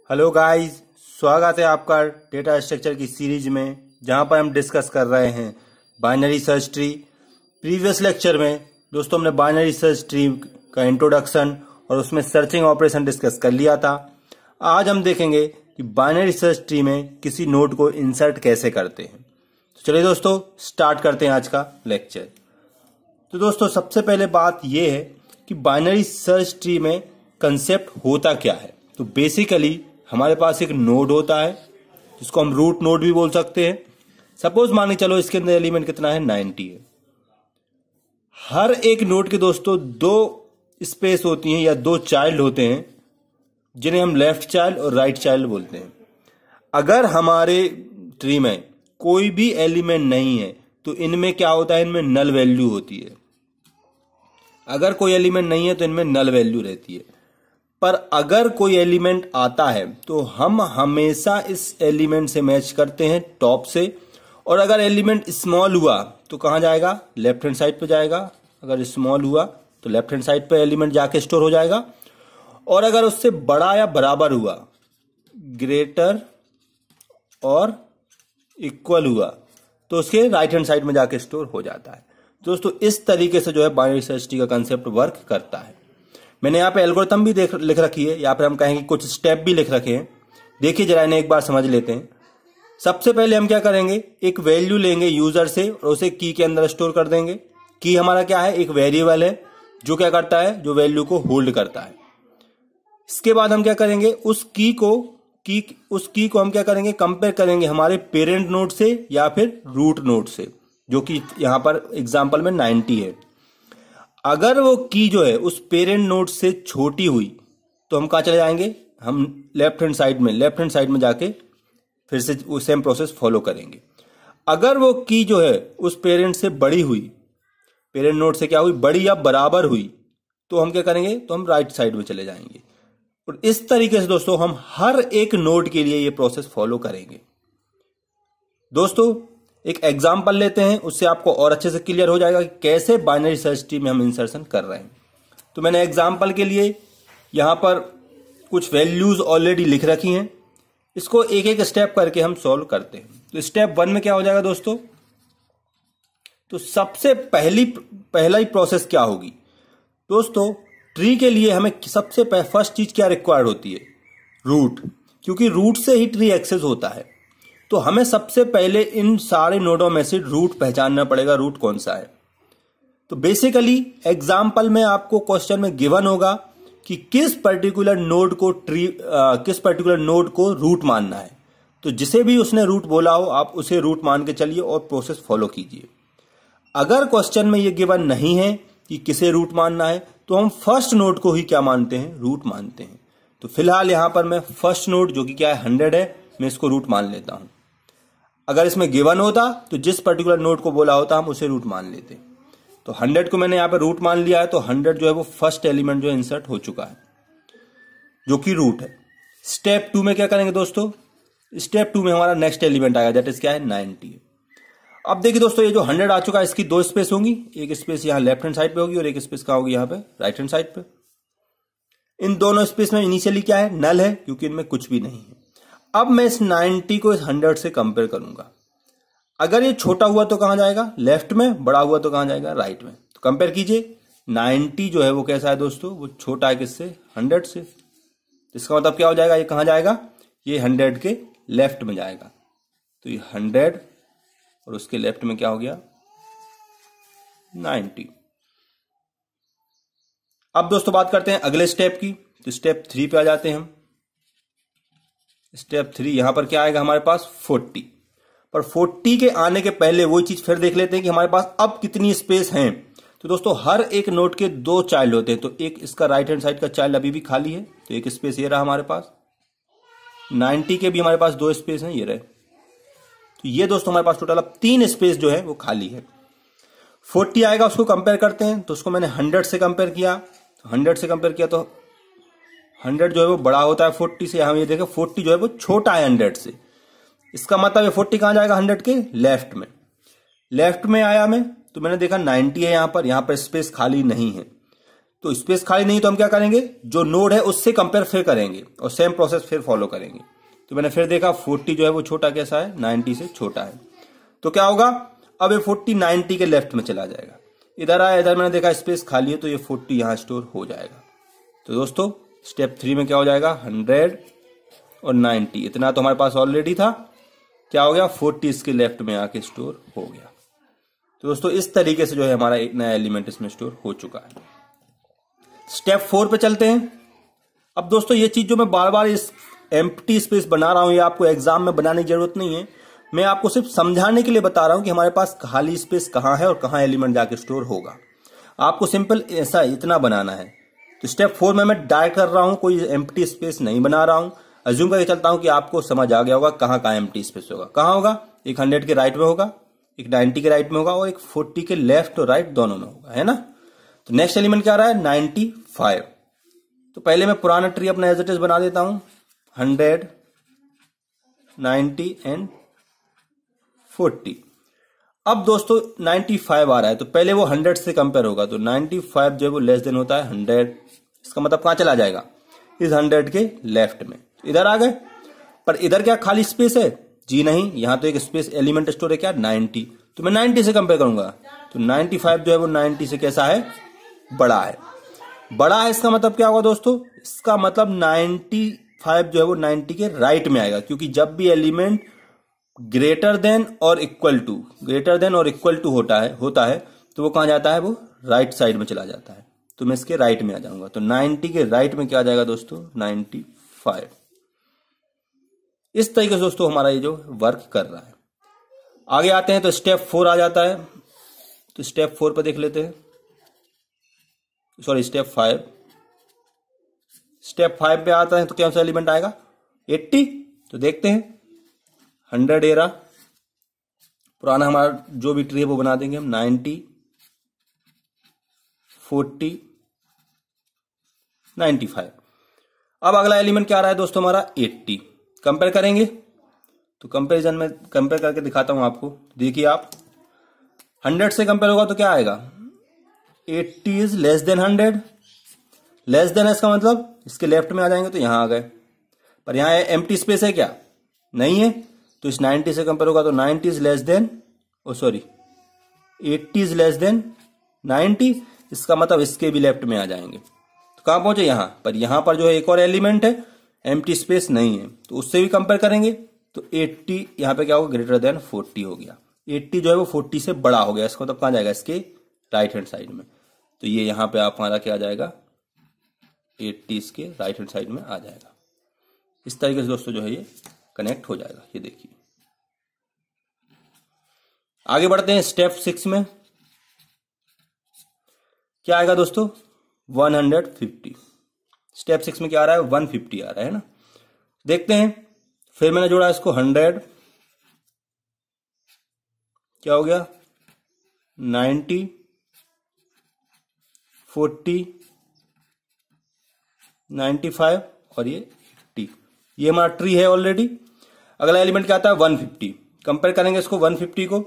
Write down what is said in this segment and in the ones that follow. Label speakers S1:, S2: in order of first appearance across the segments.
S1: Hello guys, स्वागत है आपका डेटा स्ट्रक्चर की सीरीज में, जहां पर हम डिस्कस कर रहे हैं binary search tree. Previous lecture में दोस्तों हमने बाइनरी सर्च ट्री का इंट्रोडक्शन और उसमें सर्चिंग ऑपरेशन डिस्कस कर लिया था। आज हम देखेंगे कि बाइनरी सर्च ट्री में किसी नोड को इंसर्ट कैसे करते हैं। तो चलिए दोस्तों स्टार्ट करते हैं आज का लेक्चर। तो दोस्तों सबसे पहले बात यह है कि बाइनरी सर्च ट्री में कंसेप्ट होता क्या है। तो बेसिकली हमारे पास एक नोड होता है जिसको हम रूट नोड भी बोल सकते हैं। सपोज मान के चलो इसके अंदर एलिमेंट कितना है, 90 है। हर एक नोड के दोस्तों दो स्पेस होती हैं या दो चाइल्ड होते हैं जिन्हें हम लेफ्ट चाइल्ड और राइट चाइल्ड बोलते हैं। अगर हमारे ट्री में कोई भी एलिमेंट नहीं है तो इनमें क्या होता है, इनमें नल वैल्यू होती है। अगर कोई एलिमेंट नहीं है तो इनमें नल वैल्यू रहती है। पर अगर कोई एलिमेंट आता है तो हम हमेशा इस एलिमेंट से मैच करते हैं टॉप से, और अगर एलिमेंट स्मॉल हुआ तो कहां जाएगा, लेफ्ट हैंड साइड पे जाएगा। अगर स्मॉल हुआ तो लेफ्ट हैंड साइड पे एलिमेंट जाके स्टोर हो जाएगा, और अगर उससे बड़ा या बराबर हुआ, ग्रेटर और इक्वल हुआ, तो उसके राइट हैंड साइड में जाके स्टोर हो जाता है। दोस्तों इस तरीके से जो है बाइनरी सर्च ट्री का कंसेप्ट वर्क करता है। मैंने यहाँ पे एल्गोरिथम भी लिख रखी है, यहाँ पे हम कहेंगे कुछ स्टेप भी लिख रखे हैं। देखिए जरा इन्हें एक बार समझ लेते हैं। सबसे पहले हम क्या करेंगे, एक वैल्यू लेंगे यूजर से और उसे की के अंदर स्टोर कर देंगे। की हमारा क्या है, एक वेरिएबल है जो क्या करता है, जो वैल्यू को होल्ड करता है। इसके बाद हम क्या करेंगे, उस की को हम क्या करेंगे, कंपेयर करेंगे हमारे पेरेंट नोड से या फिर रूट नोड से, जो कि यहां पर एग्जाम्पल में 90 है। अगर वो की जो है उस पेरेंट नोड से छोटी हुई तो हम कहां चले जाएंगे, हम लेफ्ट हैंड साइड में जाके फिर से वो सेम प्रोसेस फॉलो करेंगे। अगर वो की जो है उस पेरेंट से बड़ी हुई, पेरेंट नोड से क्या हुई, बड़ी या बराबर हुई, तो हम क्या करेंगे, तो हम राइट साइड में चले जाएंगे। और इस तरीके से दोस्तों हम हर एक नोड के लिए ये प्रोसेस फॉलो करेंगे। दोस्तों एक एग्जाम्पल लेते हैं, उससे आपको और अच्छे से क्लियर हो जाएगा कि कैसे बाइनरी सर्च ट्री में हम इंसर्शन कर रहे हैं। तो मैंने एग्जाम्पल के लिए यहां पर कुछ वैल्यूज ऑलरेडी लिख रखी हैं। इसको एक एक स्टेप करके हम सॉल्व करते हैं। तो स्टेप 1 में क्या हो जाएगा दोस्तों, तो सबसे पहला ही प्रोसेस क्या होगी दोस्तों, ट्री के लिए हमें सबसे फर्स्ट चीज क्या रिक्वायर्ड होती है, रूट। क्योंकि रूट से ही ट्री एक्सेस होता है, तो हमें सबसे पहले इन सारे नोडों में से रूट पहचानना पड़ेगा, रूट कौन सा है। तो बेसिकली एग्जाम्पल में आपको क्वेश्चन में गिवन होगा कि किस पर्टिकुलर नोड को रूट मानना है। तो जिसे भी उसने रूट बोला हो आप उसे रूट मान के चलिए और प्रोसेस फॉलो कीजिए। अगर क्वेश्चन में ये गिवन नहीं है कि किसे रूट मानना है, तो हम फर्स्ट नोड को ही क्या मानते हैं, रूट मानते हैं। तो फिलहाल यहां पर मैं फर्स्ट नोड जो कि क्या है 100 है, मैं इसको रूट मान लेता हूं। अगर इसमें गिवन होता तो जिस पर्टिकुलर नोड को बोला होता हम उसे रूट मान लेते। तो 100 को मैंने यहां पे रूट मान लिया है, तो 100 जो है वो फर्स्ट एलिमेंट जो इंसर्ट हो चुका है, जो कि रूट है। स्टेप 2 में क्या करेंगे दोस्तों, स्टेप 2 में हमारा नेक्स्ट एलिमेंट आएगा, दैट इज क्या है 90। अब देखिए दोस्तों ये जो 100 आ चुका है, इसकी दो स्पेस होंगी, एक स्पेस यहां लेफ्ट हैंड साइड पे होगी और एक स्पेस कहां होगी, यहां पे राइट हैंड साइड पे। इन दोनों स्पेस में इनिशियली क्या है, नल है, क्योंकि इनमें कुछ भी नहीं है। अब मैं इस 90 को इस 100 से कंपेयर करूंगा। अगर ये छोटा हुआ तो कहां जाएगा, लेफ्ट में, बड़ा हुआ तो कहां जाएगा, राइट में। तो कंपेयर कीजिए, 90 जो है वो कैसा है दोस्तों, वो छोटा है किससे, 100 से। इसका मतलब क्या हो जाएगा, ये कहां जाएगा, ये 100 के लेफ्ट में जाएगा। तो ये 100 और उसके लेफ्ट में क्या हो गया, 90। अब दोस्तों बात करते हैं अगले स्टेप की। तो स्टेप 3 पे आ जाते हैं हम। स्टेप 3 यहां पर क्या आएगा हमारे पास, 40। पर 40 के आने के पहले वही चीज फिर देख लेते हैं कि हमारे पास अब कितनी स्पेस है। तो दोस्तों हर एक नोड के दो चाइल्ड होते हैं, तो एक इसका राइट हैंड साइड का चाइल्ड अभी भी खाली है, तो एक स्पेस ये रहा हमारे पास। 90 के भी हमारे पास दो स्पेस हैं, ये रहे। तो ये दोस्तों हमारे पास टोटल अब 3 स्पेस जो है वो खाली है। 40 आएगा, उसको कंपेयर करते हैं। तो उसको मैंने 100 से कंपेयर किया, तो 100 से कंपेयर किया तो 100 जो है वो बड़ा होता है 40 से। हम ये देखें 40 जो है वो छोटा है 100 से। इसका मतलब ये 40 कहां जाएगा, 100 के लेफ्ट में। लेफ्ट में आया मैं, तो मैंने देखा 90 है यहां पर स्पेस खाली नहीं है। तो स्पेस खाली नहीं, तो हम क्या करेंगे, जो नोड है उससे कंपेयर फिर करेंगे और सेम प्रोसेस फिर फॉलो करेंगे। तो मैंने फिर देखा 40 जो है वो छोटा कैसा है, 90 से छोटा है। तो क्या होगा, अब ये 40 90 के लेफ्ट में चला जाएगा। इधर आया, इधर मैंने देखा स्पेस खाली है, तो ये 40 यहां स्टोर हो जाएगा। तो दोस्तों स्टेप 3 में क्या हो जाएगा, 100 और 90, इतना तो हमारे पास ऑलरेडी था, क्या हो गया 40 इसके लेफ्ट में आके स्टोर हो गया। तो दोस्तों इस तरीके से जो है हमारा एक नया एलिमेंट इसमें स्टोर हो चुका है। स्टेप 4 पे चलते हैं। अब दोस्तों ये चीज जो मैं बार बार इस एम्प्टी स्पेस बना रहा हूं, ये आपको एग्जाम में बनाने की जरूरत नहीं है, मैं आपको सिर्फ समझाने के लिए बता रहा हूं कि हमारे पास खाली स्पेस कहां है और कहां एलिमेंट जाके स्टोर होगा। आपको सिंपल ऐसा इतना बनाना है। तो स्टेप 4 में मैं डायरेक्ट कर रहा हूं, कोई एम्प्टी स्पेस नहीं बना रहा हूं। अज्यूम करके चलता हूं कि आपको समझ आ गया होगा कहां कहां एम्प्टी स्पेस होगा। कहां होगा, एक 100 के राइट में होगा, एक 90 के राइट में होगा और एक 40 के लेफ्ट और राइट दोनों में होगा, है ना। तो नेक्स्ट एलिमेंट क्या आ रहा है, 95। तो पहले मैं पुराना ट्री अपना एज इट इज बना देता हूं, 100, 90 एंड 40। अब दोस्तों 95 आ रहा है, तो पहले वो 100 से कंपेयर होगा। तो 95 जो है वो लेस देन होता है 100। इसका मतलब कहां चला जाएगा, इस 100 के लेफ्ट में। तो इधर आ गए, पर इधर क्या खाली स्पेस है, जी नहीं, यहां तो एक स्पेस एलिमेंट स्टोर है क्या, 90। तो मैं 90 से कंपेयर करूंगा। तो 95 जो है वो 90 से कैसा है, बड़ा है। बड़ा है इसका मतलब क्या होगा दोस्तों, इसका मतलब 95 जो है वो 90 के राइट में आएगा, क्योंकि जब भी एलिमेंट ग्रेटर देन और इक्वल टू होता है तो वो कहां जाता है, वो राइट साइड में चला जाता है। तो मैं इसके राइट में आ जाऊंगा। तो 90 के राइट में क्या आ जाएगा दोस्तों, 95। इस तरीके से दोस्तों हमारा ये जो वर्क कर रहा है। आगे आते हैं तो स्टेप 4 आ जाता है। तो स्टेप 4 पर देख लेते हैं, सॉरी स्टेप 5। स्टेप 5 पे आता है तो क्या सा एलिमेंट आएगा, 80। तो देखते हैं 100 एरा, पुराना हमारा जो भी ट्री है वो बना देंगे हम, 90, 40, 95। अब अगला एलिमेंट क्या आ रहा है दोस्तों हमारा, 80। कंपेयर करेंगे, तो कंपेरिजन में कंपेयर करके दिखाता हूं आपको। देखिए आप 100 से कंपेयर होगा तो क्या आएगा, 80 is less than 100। Less than है इसका मतलब इसके लेफ्ट में आ जाएंगे, तो यहां आ गए। पर यहां एम्प्टी स्पेस है क्या, नहीं है। तो इस 90 से कंपेयर होगा तो 90 is less than, 80 is less than 90। इसका मतलब इसके भी लेफ्ट में आ जाएंगे। तो कहां पहुंचे, यहां पर। यहां पर जो है एक और एलिमेंट है, एम्प्टी स्पेस नहीं है, तो उससे भी कंपेयर करेंगे। तो 80 यहां पे क्या होगा, ग्रेटर देन 40 हो गया। 80 जो है वो 40 से बड़ा हो गया, इसका मतलब कहां जाएगा, इसके राइट हैंड साइड में। तो ये यहां पे आप हमारा क्या आ जाएगा, 80 इसके राइट हैंड साइड में आ जाएगा। इस तरीके से दोस्तों जो है ये कनेक्ट हो जाएगा। ये देखिए, आगे बढ़ते हैं स्टेप 6 में। क्या आएगा दोस्तों, 150। स्टेप 6 में क्या आ रहा है, 150 आ रहा है ना। देखते हैं, फिर मैंने जोड़ा इसको 100, क्या हो गया, 90, 40, 95 और ये 80। ये हमारा ट्री है ऑलरेडी। अगला एलिमेंट क्या आता है, 150। कंपेयर करेंगे इसको 150 को,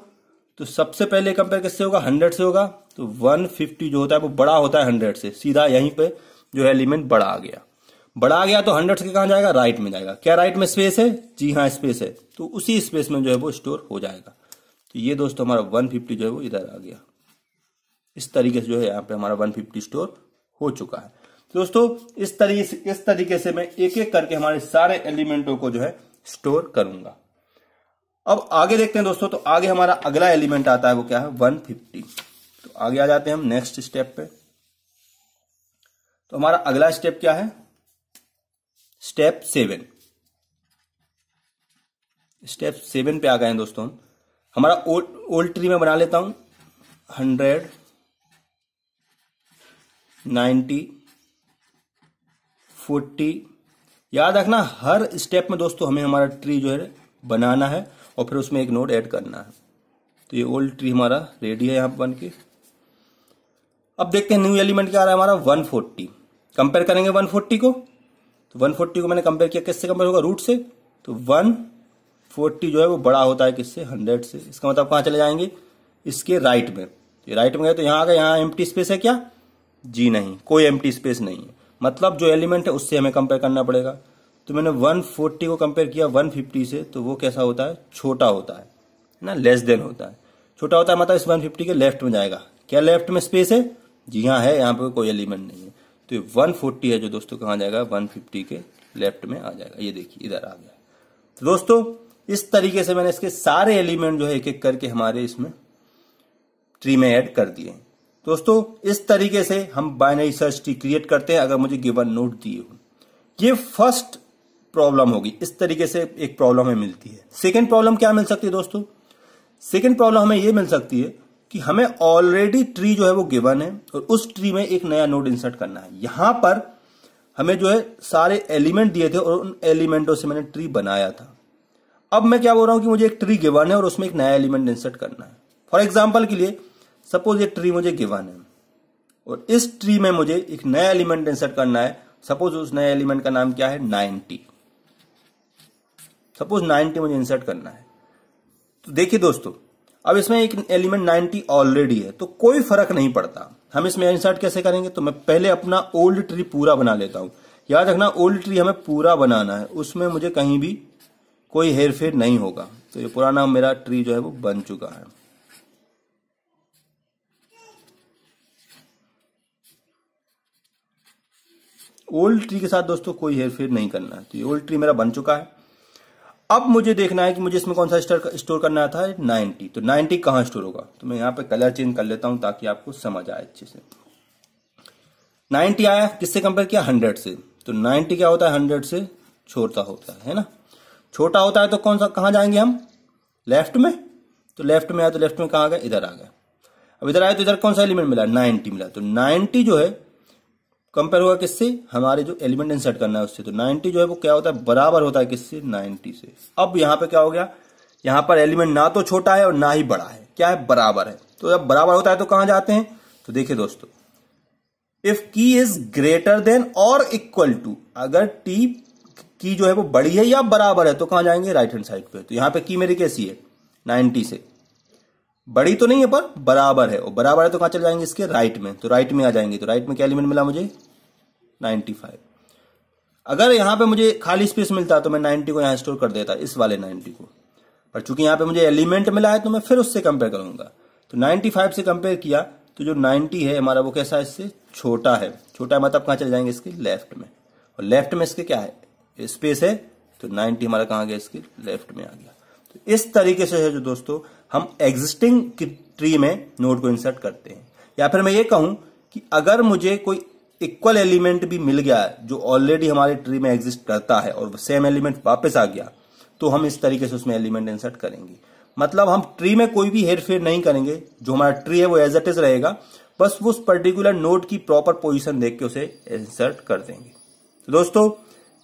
S1: तो सबसे पहले कंपेयर किससे होगा, 100 से होगा। तो 150 जो होता है वो बड़ा होता है 100 से, सीधा यहीं पे जो है एलिमेंट बड़ा आ गया। बड़ा आ गया तो 100 से कहां जाएगा, राइट में जाएगा। क्या राइट में स्पेस है, जी हाँ स्पेस है, तो उसी स्पेस में जो है वो स्टोर हो जाएगा। तो ये दोस्तों हमारा 150 जो है वो इधर आ गया। इस तरीके से जो है यहाँ पे हमारा 150 स्टोर हो चुका है। तो दोस्तों इस तरीके से मैं एक एक करके हमारे सारे एलिमेंटों को जो है स्टोर करूंगा। अब आगे देखते हैं दोस्तों। तो आगे हमारा अगला एलिमेंट आता है, वो क्या है, 150। तो आगे आ जाते हैं हम नेक्स्ट स्टेप पे। तो हमारा अगला स्टेप क्या है, स्टेप 7। स्टेप 7 पे आ गए हैं दोस्तों हम। हमारा ओल्ड ट्री में बना लेता हूं, 100, 90, 40। याद रखना हर स्टेप में दोस्तों हमें हमारा ट्री जो है बनाना है और फिर उसमें एक नोड ऐड करना है। तो ये ओल्ड ट्री हमारा रेडी है यहां पर बन के। अब देखते हैं न्यू एलिमेंट क्या आ रहा है हमारा, 140। कंपेयर करेंगे 140 को। तो 140 को मैंने कंपेयर किया, किससे कंपेयर होगा, रूट से। तो 140 जो है वो बड़ा होता है किससे, 100 से। इसका मतलब कहां चले जाएंगे, इसके राइट में। ये राइट में गए तो यहां आ गए, यहां एम्प्टी स्पेस है क्या, जी नहीं, कोई एम्प्टी स्पेस नहीं है, मतलब जो एलिमेंट है उससे हमें कंपेयर करना पड़ेगा। तो मैंने 140 को कंपेयर किया 150 से, तो वो कैसा होता है, छोटा होता है ना, लेस देन होता है, छोटा होता है, मतलब इस 150 के लेफ्ट में जाएगा। क्या लेफ्ट में स्पेस है, जी हाँ है, यहाँ पे कोई एलिमेंट नहीं है, तो 140 है जो दोस्तों कहाँ जाएगा, 150 के लेफ्ट में आ जाएगा। ये देखिए इधर आ गया। तो दोस्तों इस तरीके से मैंने इसके सारे एलिमेंट जो है एक एक करके हमारे इसमें ट्री में ऐड कर दिए। दोस्तों इस तरीके से हम बाइनरी सर्च ट्री क्रिएट करते हैं अगर मुझे गिवन नोड दिए हो। ये फर्स्ट प्रॉब्लम होगी, इस तरीके से एक प्रॉब्लम हमें मिलती है। सेकेंड प्रॉब्लम क्या मिल सकती है दोस्तों, सेकेंड प्रॉब्लम हमें यह मिल सकती है कि हमें ऑलरेडी ट्री जो है वो गिवन है और उस ट्री में एक नया नोड इंसर्ट करना है। यहां पर हमें जो है सारे एलिमेंट दिए थे और उन एलिमेंटों से मैंने ट्री बनाया था। अब मैं क्या बोल रहा हूं कि मुझे एक ट्री गिवन है और उसमें एक नया एलिमेंट इंसर्ट करना है। फॉर एग्जाम्पल के लिए सपोज ये ट्री मुझे गिवन है और इस ट्री में मुझे एक नया एलिमेंट इंसर्ट करना है। सपोज उस नए एलिमेंट का नाम क्या है, 90। सपोज 90 मुझे इंसर्ट करना है। तो देखिए दोस्तों, अब इसमें एक एलिमेंट 90 ऑलरेडी है, तो कोई फर्क नहीं पड़ता हम इसमें इंसर्ट कैसे करेंगे। तो मैं पहले अपना ओल्ड ट्री पूरा बना लेता हूं। याद रखना ओल्ड ट्री हमें पूरा बनाना है, उसमें मुझे कहीं भी कोई हेरफेर नहीं होगा। तो ये पुराना मेरा ट्री जो है वो बन चुका है। ओल्ड ट्री के साथ दोस्तों कोई हेरफेर नहीं करना है। तो ये ओल्ड ट्री मेरा बन चुका है। अब मुझे देखना है कि मुझे इसमें कौन सा स्टोर करना था, 90। तो 90 कहां स्टोर होगा, तो मैं यहां पे कलर चेंज कर लेता हूं ताकि आपको समझ आए अच्छे से। 90 आया, किससे कंपेयर किया, 100 से। तो 90 क्या होता है, 100 से छोटा होता है ना, छोटा होता है। तो कौन सा, कहां जाएंगे हम, लेफ्ट में। तो लेफ्ट में आया, तो लेफ्ट में कहां गए, इधर आ गए। अब इधर आया तो इधर कौन सा एलिमेंट मिला, 90 मिला। तो 90 जो है कंपेयर होगा किससे, हमारे जो एलिमेंट इंसर्ट करना है उससे। तो 90 जो है वो क्या होता है, बराबर होता है किससे, 90 से। अब यहां पे क्या हो गया, यहां पर एलिमेंट ना तो छोटा है और ना ही बड़ा है, क्या है, बराबर है। तो जब बराबर होता है तो कहां जाते हैं, तो देखिए दोस्तों, इफ की इज ग्रेटर देन और इक्वल टू, अगर टी की जो है वो बड़ी है या बराबर है तो कहां जाएंगे, राइट हैंड साइड पे। तो यहां पे की मेरी कैसी है, 90 से, बड़ी तो नहीं है पर बराबर है, और बराबर है तो कहां चले जाएंगे, इसके राइट में। तो राइट में आ जाएंगे। तो राइट में क्या एलिमेंट मिला मुझे, 95। अगर यहां पे मुझे खाली स्पेस मिलता तो मैं 90 को यहां स्टोर कर देता, इस वाले 90 को, पर चूंकि यहां पे मुझे एलिमेंट मिला है तो मैं फिर उससे कंपेयर करूंगा। तो 95 से कंपेयर किया तो जो 90 है हमारा वो कैसा है, इससे छोटा है। छोटा है मतलब कहां चले जाएंगे, इसके लेफ्ट में, और लेफ्ट में इसके क्या है, स्पेस है। तो 90 हमारा कहां गया, इसके लेफ्ट में आ गया। तो इस तरीके से है जो दोस्तों हम एग्जिस्टिंग ट्री में नोड को इंसर्ट करते हैं। या फिर मैं ये कहूं कि अगर मुझे कोई इक्वल एलिमेंट भी मिल गया है जो ऑलरेडी हमारे ट्री में एग्जिस्ट करता है और सेम एलिमेंट वापस आ गया, तो हम इस तरीके से उसमें एलिमेंट इंसर्ट करेंगे। मतलब हम ट्री में कोई भी हेरफेर नहीं करेंगे, जो हमारा ट्री है वो एज इट इज रहेगा, बस वो उस पर्टिकुलर नोड की प्रॉपर पोजीशन देख के उसे इंसर्ट कर देंगे। तो दोस्तों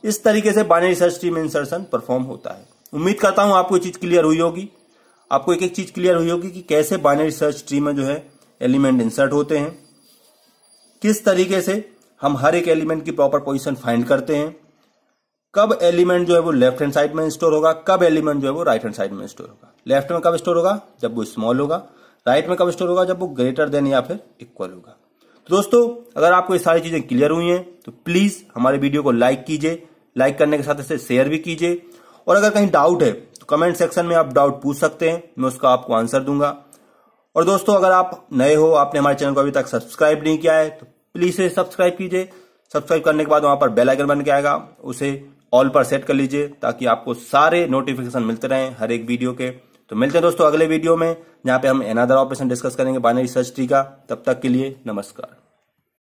S1: इस तरीके से बाइनरी सर्च ट्री में इंसर्शन परफॉर्म होता है। उम्मीद करता हूं आपको ये चीज क्लियर हुई होगी, आपको एक एक चीज क्लियर हुई होगी कि कैसे बाइनरी सर्च ट्री में जो है एलिमेंट इंसर्ट होते हैं, किस तरीके से हम हर एक एलिमेंट की प्रॉपर पोजीशन फाइंड करते हैं, कब एलिमेंट जो है वो लेफ्ट हैंड साइड में स्टोर होगा, कब एलिमेंट जो है वो राइट हैंड साइड में स्टोर होगा। लेफ्ट में कब स्टोर होगा, जब वो स्मॉल होगा। राइट में कब स्टोर होगा, जब वो ग्रेटर देन या फिर इक्वल होगा। तो दोस्तों अगर आपको ये सारी चीजें क्लियर हुई हैं तो प्लीज हमारे वीडियो को लाइक कीजिए, लाइक करने के साथ इसे शेयर भी कीजिए, और अगर कहीं डाउट है तो कमेंट सेक्शन में आप डाउट पूछ सकते हैं, मैं उसका आपको आंसर दूंगा। और दोस्तों अगर आप नए हो, आपने हमारे चैनल को अभी तक सब्सक्राइब नहीं किया है तो प्लीज इसे सब्सक्राइब कीजिए। सब्सक्राइब करने के बाद वहां पर बेल आइकन बन के आएगा, उसे ऑल पर सेट कर लीजिए ताकि आपको सारे नोटिफिकेशन मिलते रहें हर एक वीडियो के। तो मिलते हैं दोस्तों अगले वीडियो में, जहां पे हम अनदर ऑपरेशन डिस्कस करेंगे बाइनरी सर्च ट्री का। तब तक के लिए नमस्कार।